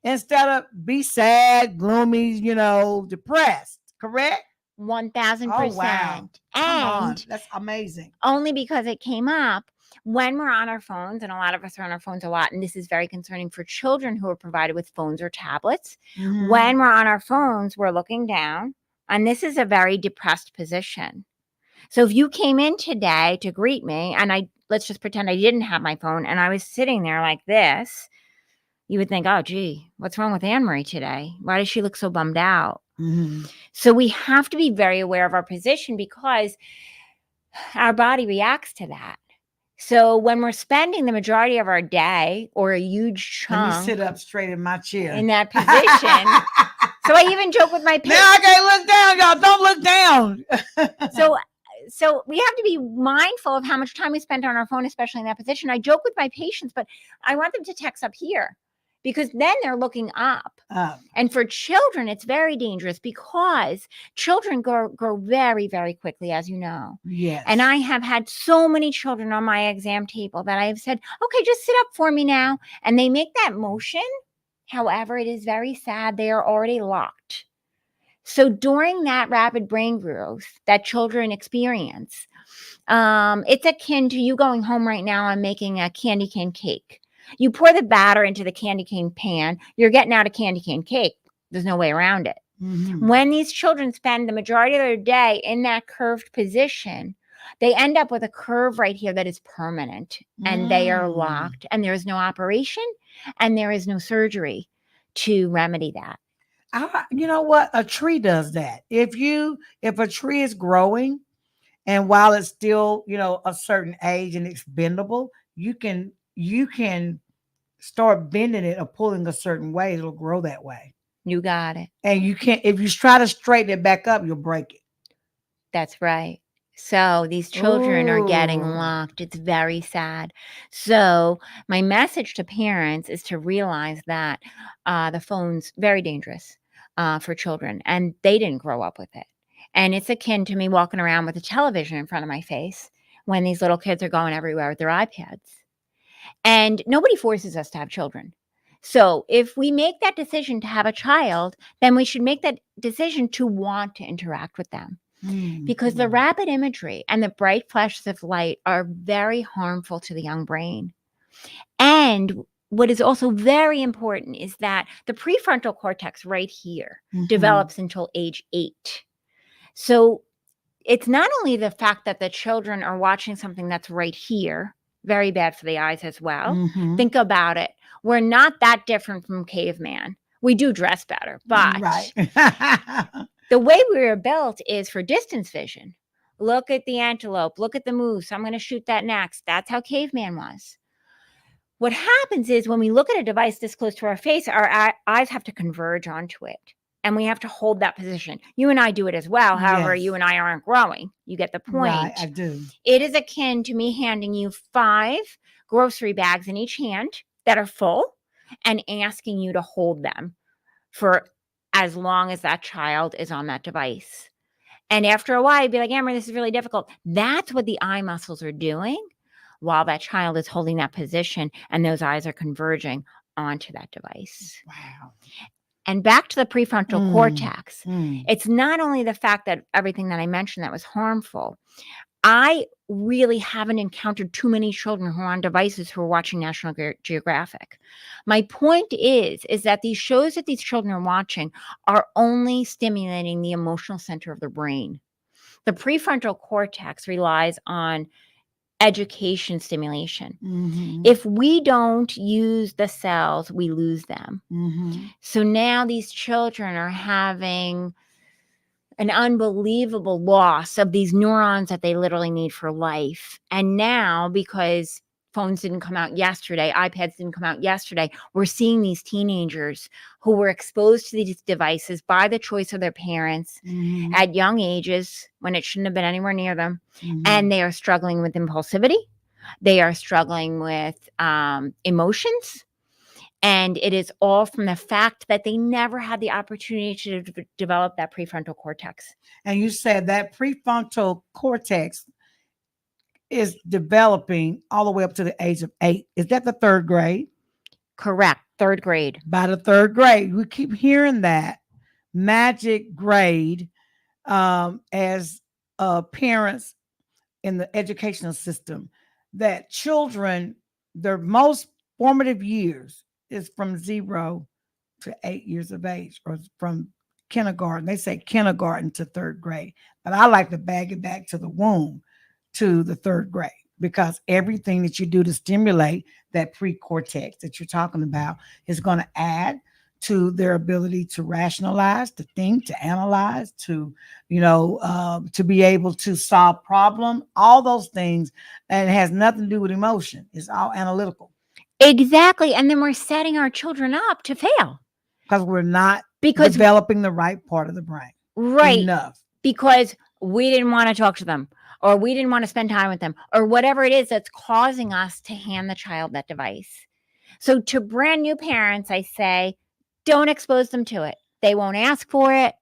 instead of be sad, gloomy, depressed. Correct? 1,000%. Oh, wow. And that's amazing. Only because it came up when we're on our phones, and a lot of us are on our phones a lot, and this is very concerning for children who are provided with phones or tablets. When we're on our phones, we're looking down, and this is a very depressed position. So if you came in today to greet me, and let's just pretend I didn't have my phone, and I was sitting there like this, you would think, oh, gee, what's wrong with AnnMarie today? Why does she look so bummed out? So we have to be very aware of our position because our body reacts to that. So when we're spending the majority of our day or a huge chunk. Let me sit up straight in my chair. In that position. So I even joke with my patients. Now I can't look down, y'all. Don't look down. So we have to be mindful of how much time we spend on our phone, especially in that position. I joke with my patients, but I want them to text up here because then they're looking up. And for children, it's very dangerous because children grow very, very quickly, as you know. Yes. And I have had so many children on my exam table that I've said, okay, just sit up for me now. And they make that motion. However, it is very sad. They are already locked. So during that rapid brain growth that children experience, it's akin to you going home right now and making a candy cane cake. You pour the batter into the candy cane pan, you're getting out a candy cane cake. There's no way around it. When these children spend the majority of their day in that curved position, they end up with a curve right here that is permanent and they are locked and there is no operation and there is no surgery to remedy that. You know what? A tree does that. If a tree is growing and while it's still, a certain age and it's bendable, you can start bending it or pulling a certain way. It'll grow that way. You got it. And you can't, if you try to straighten it back up, you'll break it. That's right. So these children are getting Ooh. locked. It's very sad. So my message to parents is to realize that the phone's very dangerous for children, and they didn't grow up with it. And it's akin to me walking around with a television in front of my face when these little kids are going everywhere with their iPads. And nobody forces us to have children. So if we make that decision to have a child, then we should make that decision to want to interact with them. Because the rapid imagery and the bright flashes of light are very harmful to the young brain. And what is also very important is that the prefrontal cortex right here develops until age 8. So it's not only the fact that the children are watching something that's right here, very bad for the eyes as well. Think about it. We're not that different from caveman. We do dress better, but the way we were built is for distance vision. Look at the antelope, look at the moose. I'm going to shoot that next. That's how caveman was. What happens is when we look at a device this close to our face, our eyes have to converge onto it. And we have to hold that position. You and I do it as well. However, Yes. you and I aren't growing. You get the point. Right, I do. It is akin to me handing you 5 grocery bags in each hand that are full and asking you to hold them for as long as that child is on that device. And after a while, you'd be like, AnnMarie, this is really difficult. That's what the eye muscles are doing while that child is holding that position and those eyes are converging onto that device. Wow. And back to the prefrontal cortex. It's not only the fact that everything that I mentioned that was harmful. I really haven't encountered too many children who are on devices who are watching National Geographic. My point is that these shows that these children are watching are only stimulating the emotional center of the brain. The prefrontal cortex relies on education stimulation. If we don't use the cells, we lose them. So now these children are having an unbelievable loss of these neurons that they literally need for life. And now, because phones didn't come out yesterday, iPads didn't come out yesterday, we're seeing these teenagers who were exposed to these devices by the choice of their parents at young ages when it shouldn't have been anywhere near them. And they are struggling with impulsivity. They are struggling with emotions. And it is all from the fact that they never had the opportunity to develop that prefrontal cortex. And you said that prefrontal cortex is developing all the way up to the age of 8. Is that the 3rd grade? Correct. 3rd grade. By the 3rd grade. We keep hearing that magic grade as parents in the educational system, that children, their most formative years is from 0 to 8 years of age, or from kindergarten. They say kindergarten to 3rd grade, but I like to bag it back to the womb to the 3rd grade, because everything that you do to stimulate that pre-cortex that you're talking about is going to add to their ability to rationalize, to think, to analyze, to, to be able to solve problem, all those things. And it has nothing to do with emotion. It's all analytical. Exactly. And then we're setting our children up to fail. Because we're not developing the right part of the brain. Right. Enough. Because we didn't want to talk to them, or we didn't want to spend time with them, or whatever it is that's causing us to hand the child that device. So to brand new parents, I say, don't expose them to it. They won't ask for it.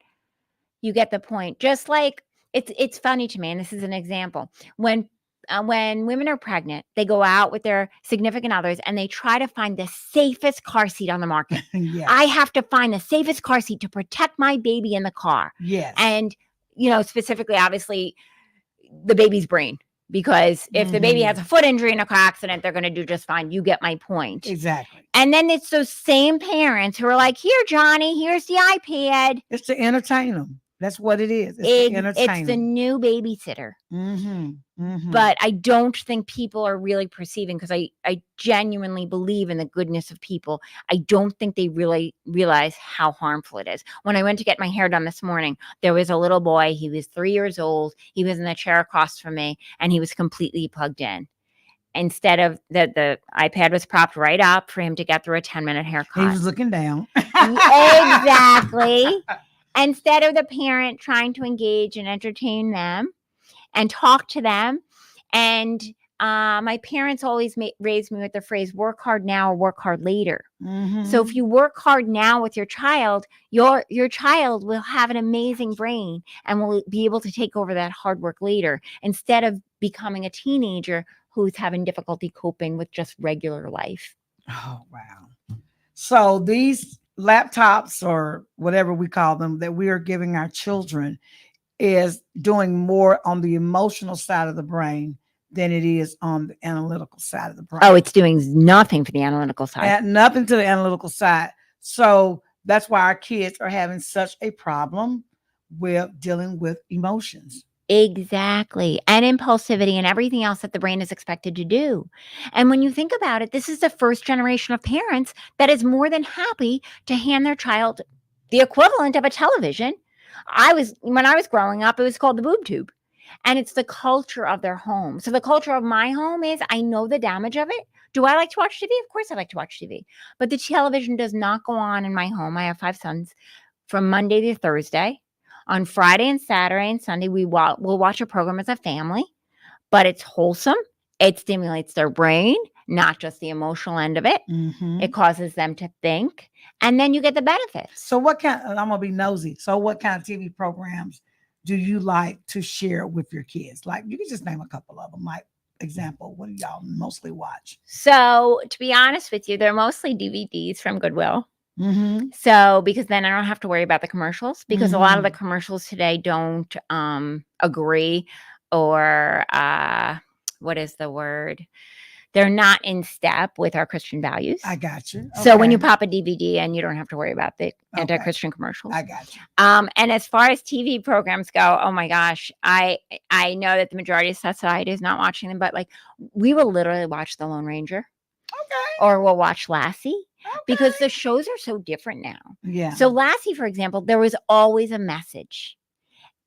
You get the point. Just like it's funny to me, and this is an example. When women are pregnant, they go out with their significant others and they try to find the safest car seat on the market. Yes. I have to find the safest car seat to protect my baby in the car. Yes. And, specifically, obviously, the baby's brain. Because if the baby has a foot injury in a car accident, they're going to do just fine. You get my point. Exactly. And then it's those same parents who are like, here, Johnny, here's the iPad. It's to entertain them. That's what it is. It's to entertain It's the them. new babysitter. But I don't think people are really perceiving, because I genuinely believe in the goodness of people. I don't think they really realize how harmful it is. When I went to get my hair done this morning, there was a little boy. He was 3 years old. He was in the chair across from me, and he was completely plugged in. instead of the iPad was propped right up for him to get through a 10-minute haircut. He was looking down. Exactly. Instead of the parent trying to engage and entertain them and talk to them. And my parents always raised me with the phrase, work hard now or work hard later. Mm-hmm. So if you work hard now with your child, your child will have an amazing brain and will be able to take over that hard work later, instead of becoming a teenager who's having difficulty coping with just regular life. Oh, wow. So these laptops, or whatever we call them, that we are giving our children is doing more on the emotional side of the brain than it is on the analytical side of the brain. Oh, it's doing nothing for the analytical side. And nothing to the analytical side. So that's why our kids are having such a problem with dealing with emotions. Exactly. And impulsivity and everything else that the brain is expected to do. And when you think about it, this is the first generation of parents that is more than happy to hand their child the equivalent of a television. When I was growing up, it was called the boob tube. And it's the culture of their home. So the culture of my home is, I know the damage of it. Do I like to watch TV? Of course I like to watch TV. But the television does not go on in my home. I have 5 sons, from Monday to Thursday. On Friday and Saturday and Sunday, we'll watch a program as a family, but it's wholesome. It stimulates their brain, not just the emotional end of it. Mm-hmm. It causes them to think, and then you get the benefits. So I'm going to be nosy. So what kind of TV programs do you like to share with your kids? Like, you can just name a couple of them. Like, example, what do y'all mostly watch? So to be honest with you, they're mostly DVDs from Goodwill. Mm-hmm. So, because then I don't have to worry about the commercials, because a lot of the commercials today don't agree, or what is the word? They're not in step with our Christian values. I got you. Okay. So when you pop a DVD and you don't have to worry about the anti-Christian commercials. I got you. And as far as TV programs go, oh my gosh, I know that the majority of society is not watching them, but like, we will literally watch The Lone Ranger. Okay. Or we'll watch Lassie. Okay. Because the shows are so different now. Yeah. So Lassie, for example, there was always a message.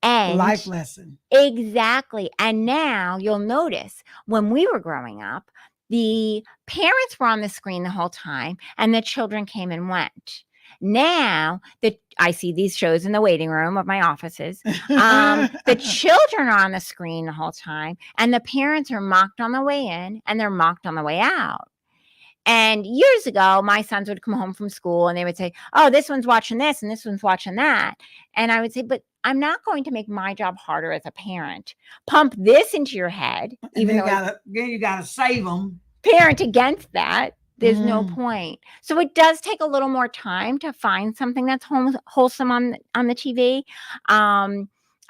And life lesson. Exactly. And now you'll notice, when we were growing up, the parents were on the screen the whole time and the children came and went. Now that I see these shows in the waiting room of my offices, the children are on the screen the whole time, and the parents are mocked on the way in and they're mocked on the way out. And years ago, my sons would come home from school and they would say, oh, this one's watching this and this one's watching that. And I would say, but I'm not going to make my job harder as a parent. Pump this into your head. Even though you gotta save them. Parent against that. There's no point. So it does take a little more time to find something that's wholesome on the TV.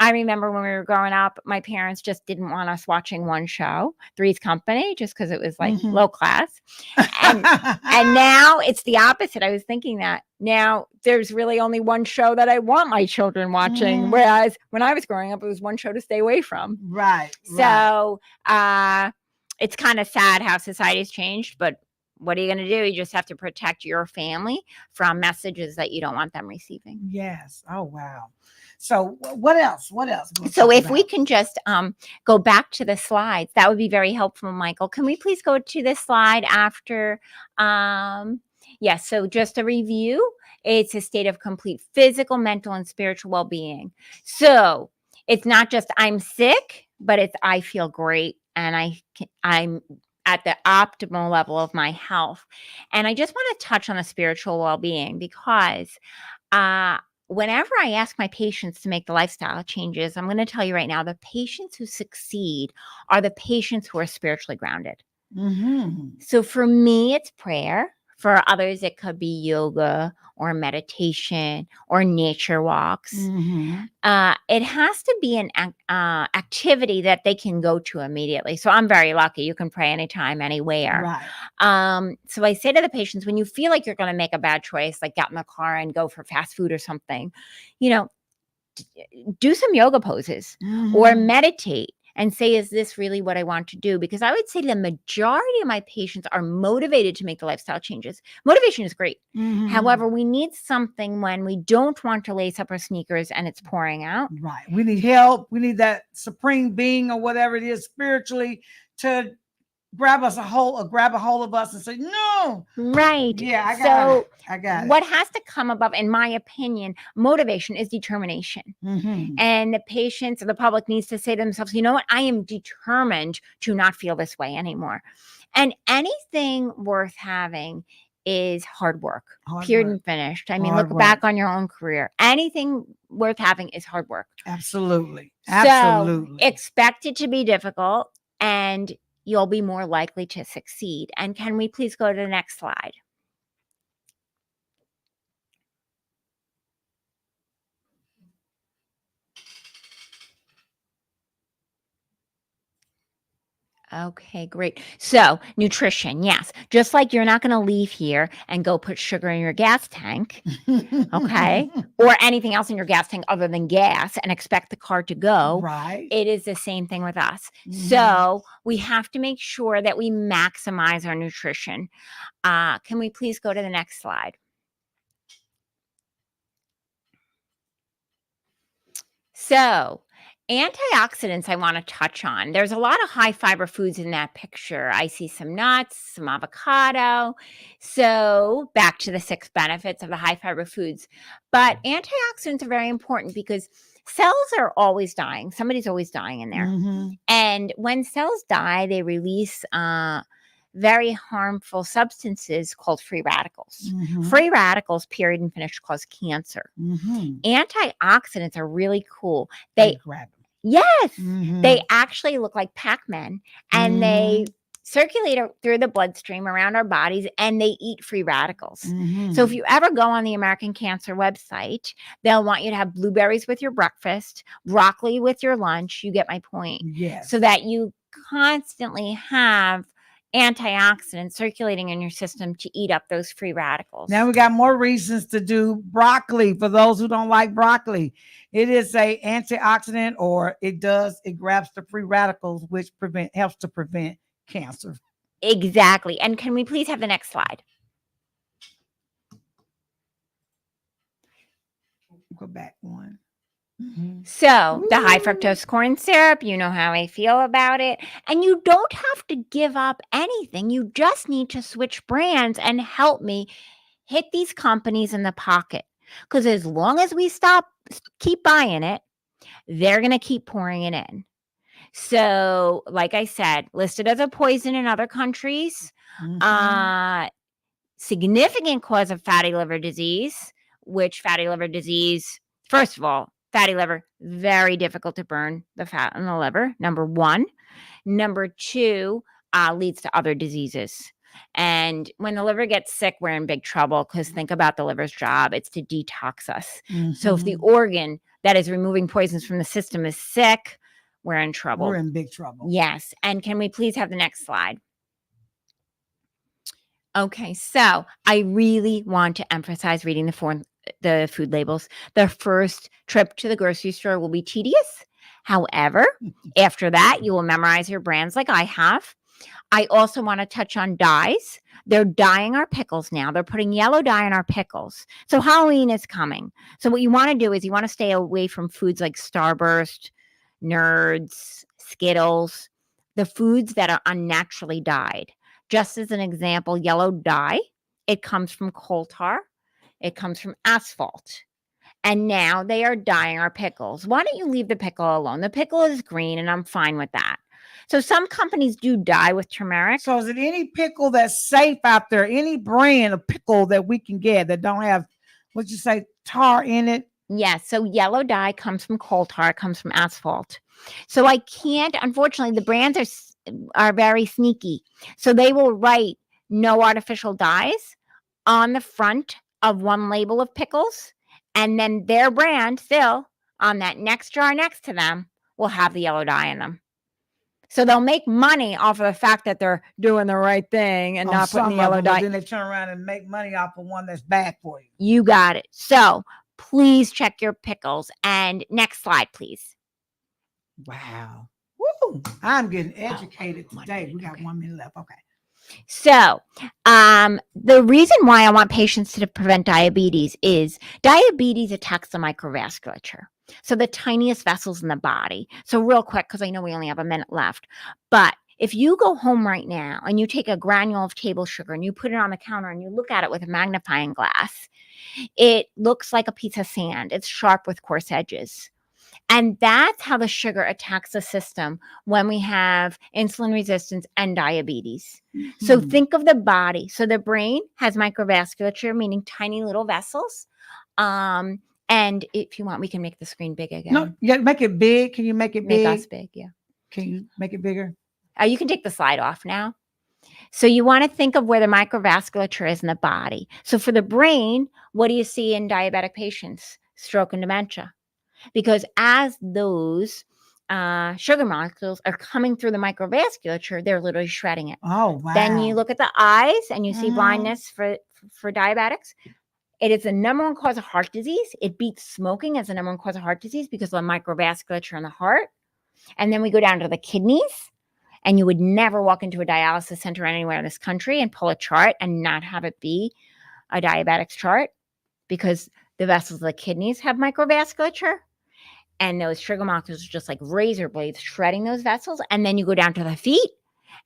I remember when we were growing up, my parents just didn't want us watching one show, Three's Company, just because it was like low class. And now it's the opposite. I was thinking that now there's really only one show that I want my children watching. Whereas when I was growing up, it was one show to stay away from. Right. So it's kind of sad how society's changed, but what are you going to do? You just have to protect your family from messages that you don't want them receiving. Yes. Oh, wow. So what else? So if we can just go back to the slides, that would be very helpful, Michael. Can we please go to the slide after? Yes. So just a review. It's a state of complete physical, mental, and spiritual well-being. So it's not just I'm sick, but it's I feel great and I'm at the optimal level of my health. And I just want to touch on the spiritual well-being because whenever I ask my patients to make the lifestyle changes, I'm going to tell you right now, the patients who succeed are the patients who are spiritually grounded. So for me, it's prayer. For others, it could be yoga or meditation or nature walks. It has to be an activity that they can go to immediately. So I'm very lucky. You can pray anytime, anywhere. Right. So I say to the patients, when you feel like you're going to make a bad choice, like get in the car and go for fast food or something, do some yoga poses or meditate. And say, is this really what I want to do? Because I would say the majority of my patients are motivated to make the lifestyle changes. Motivation is great. However, we need something when we don't want to lace up our sneakers and it's pouring out. Right. We need help. We need that supreme being or whatever it is spiritually to grab a hold of us and say, no. Right. Yeah, I got it. What has to come above, in my opinion, motivation is determination. Mm-hmm. And the patients or the public needs to say to themselves, you know what? I am determined to not feel this way anymore. And anything worth having is hard work, period and finished. I mean, look back on your own career. Anything worth having is hard work. Absolutely. So expect it to be difficult, and you'll be more likely to succeed. And can we please go to the next slide? Okay, great. So nutrition, yes. Just like you're not going to leave here and go put sugar in your gas tank, okay, or anything else in your gas tank other than gas and expect the car to go. Right. It is the same thing with us. So we have to make sure that we maximize our nutrition. Can we please go to the next slide? So antioxidants I want to touch on. There's a lot of high fiber foods in that picture. I see some nuts, some avocado. So back to the 6 benefits of the high fiber foods. But antioxidants are very important because cells are always dying. Somebody's always dying in there. And when cells die, they release very harmful substances called free radicals. Free radicals, period and finished, cause cancer. Antioxidants are really cool. They grab them. Yes, they actually look like Pac-Man, and they circulate through the bloodstream around our bodies, and they eat free radicals. So if you ever go on the American Cancer website, they'll want you to have blueberries with your breakfast, broccoli with your lunch. You get my point. Yes. So that you constantly have antioxidants circulating in your system to eat up those free radicals. Now we got more reasons to do broccoli for those who don't like broccoli. It is a antioxidant, or it grabs the free radicals, which helps to prevent cancer. Exactly. And can we please have the next slide? Go back one. So the high fructose corn syrup, you know how I feel about it. And you don't have to give up anything. You just need to switch brands and help me hit these companies in the pocket. Because as long as we keep buying it, they're going to keep pouring it in. So like I said, listed as a poison in other countries, significant cause of fatty liver disease, which fatty liver disease, first of all, fatty liver, very difficult to burn the fat in the liver, number 1. Number 2, leads to other diseases. And when the liver gets sick, we're in big trouble, because think about the liver's job. It's to detox us. So if the organ that is removing poisons from the system is sick, we're in trouble. We're in big trouble. Yes. And can we please have the next slide? Okay, so I really want to emphasize reading the food labels. The first trip to the grocery store will be tedious. However, after that, you will memorize your brands like I have. I also want to touch on dyes. They're dyeing our pickles now. They're putting yellow dye in our pickles. So Halloween is coming. So what you want to do is you want to stay away from foods like Starburst, Nerds, Skittles, the foods that are unnaturally dyed. Just as an example, yellow dye, it comes from coal tar. It comes from asphalt. And now they are dyeing our pickles. Why don't you leave the pickle alone? The pickle is green, and I'm fine with that. So some companies do dye with turmeric. So is it any pickle that's safe out there? Any brand of pickle that we can get that don't have, what'd you say, tar in it? Yes. So yellow dye comes from coal tar. It comes from asphalt. So I can't, unfortunately, the brands are very sneaky. So they will write no artificial dyes on the front of one label of pickles. And then their brand still on that next jar next to them will have the yellow dye in them. So they'll make money off of the fact that they're doing the right thing and not putting the yellow dye. Then they turn around and make money off of one that's bad for you. You got it. So please check your pickles. And next slide, please. Wow. Woo. I'm getting educated today. We got 1 minute left. Okay. So the reason why I want patients to prevent diabetes is diabetes attacks the microvasculature. So the tiniest vessels in the body. So real quick, because I know we only have a minute left, but If you go home right now and you take a granule of table sugar and you put it on the counter and you look at it with a magnifying glass, it looks like a piece of sand. It's sharp with coarse edges. And that's how the sugar attacks the system when we have insulin resistance and diabetes. So think of the body. So the brain has microvasculature, meaning tiny little vessels. And if you want, we can make the screen big again. No, yeah, make it big. Can you make it big? Make us big, yeah. Can you make it bigger? You can take the slide off now. So you want to think of where the microvasculature is in the body. So for the brain, what do you see in diabetic patients? Stroke and dementia. Because as those sugar molecules are coming through the microvasculature, they're literally shredding it. Oh, wow. Then you look at the eyes and you see blindness for diabetics. It is the number one cause of heart disease. It beats smoking as the number one cause of heart disease because of the microvasculature in the heart. And then we go down to the kidneys. And you would never walk into a dialysis center anywhere in this country and pull a chart and not have it be a diabetics chart, because the vessels of the kidneys have microvasculature. And those sugar molecules are just like razor blades shredding those vessels. And then you go down to the feet.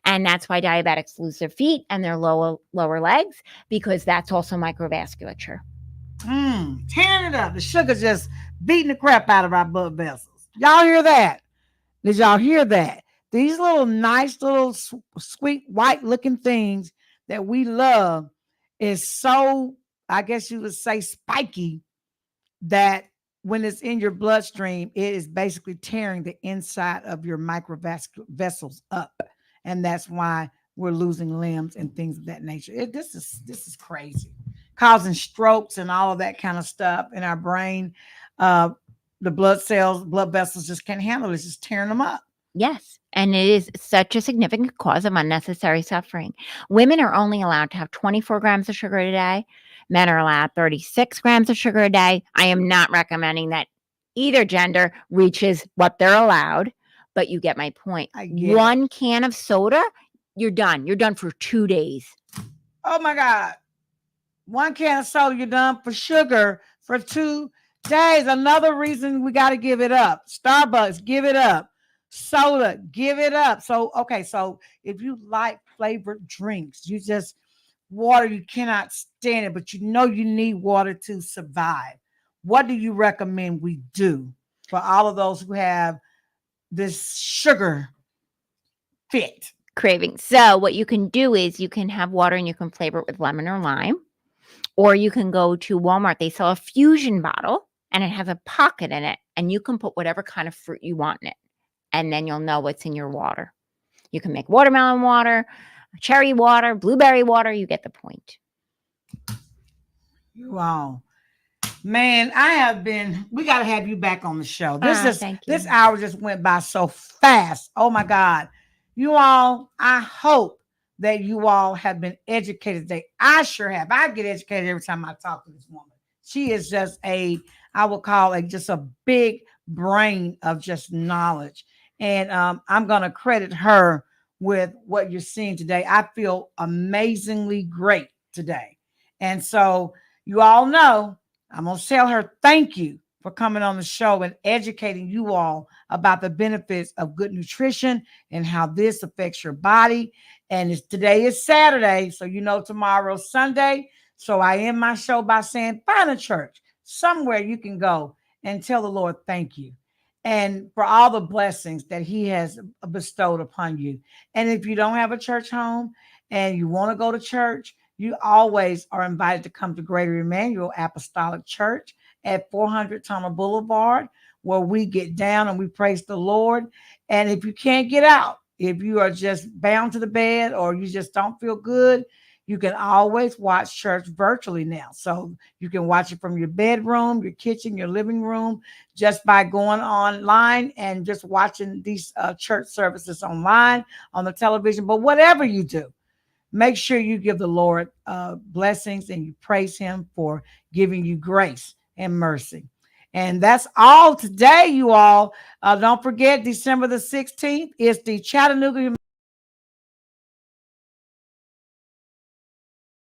And that's why diabetics lose their feet and their lower legs, because that's also microvasculature. Tearing it up. The sugar just beating the crap out of our blood vessels. Y'all hear that? Did y'all hear that? These little nice little sweet white looking things that we love is so, I guess you would say, spiky, that when it's in your bloodstream, it is basically tearing the inside of your microvascular vessels up. And that's why we're losing limbs and things of that nature. This is crazy, causing strokes and all of that kind of stuff in our brain. The blood vessels just can't handle it. It's just tearing them up. Yes. And it is such a significant cause of unnecessary suffering. Women are only allowed to have 24 grams of sugar a day. Men are allowed 36 grams of sugar a day. I am not recommending that either gender reaches what they're allowed, but you get my point. One can of soda, you're done. You're done for 2 days. Oh my God. One can of soda, you're done for sugar for 2 days. Another reason we got to give it up. Starbucks, give it up. Soda, give it up. So, okay, so if you like flavored drinks, you just water, you cannot stand it, but you know you need water to survive. What do you recommend we do for all of those who have this sugar fit craving? So what you can do is you can have water and you can flavor it with lemon or lime, or you can go to Walmart. They sell a fusion bottle and it has a pocket in it, and you can put whatever kind of fruit you want in it. And then you'll know what's in your water. You can make watermelon water, cherry water, blueberry water. You get the point. Wow. Man, we got to have you back on the show. This hour just went by so fast. Oh my God. You all, I hope that you all have been educated today. I sure have. I get educated every time I talk to this woman. She is just I would call just a big brain of just knowledge. And I'm going to credit her with what you're seeing today. I feel amazingly great today. And so you all know, I'm going to tell her thank you for coming on the show and educating you all about the benefits of good nutrition and how this affects your body. And today is Saturday, so you know tomorrow's Sunday. So I end my show by saying, find a church somewhere you can go and tell the Lord thank you, and for all the blessings that he has bestowed upon you. And if you don't have a church home and you want to go to church, you always are invited to come to Greater Emmanuel Apostolic Church at 400 Turner Boulevard, where we get down and we praise the Lord. And if you can't get out, if you are just bound to the bed or you just don't feel good, you can always watch church virtually now. So you can watch it from your bedroom, your kitchen, your living room, just by going online and just watching these church services online on the television. But whatever you do, make sure you give the Lord blessings and you praise him for giving you grace and mercy. And that's all today, you all. Don't forget, December the 16th is the Chattanooga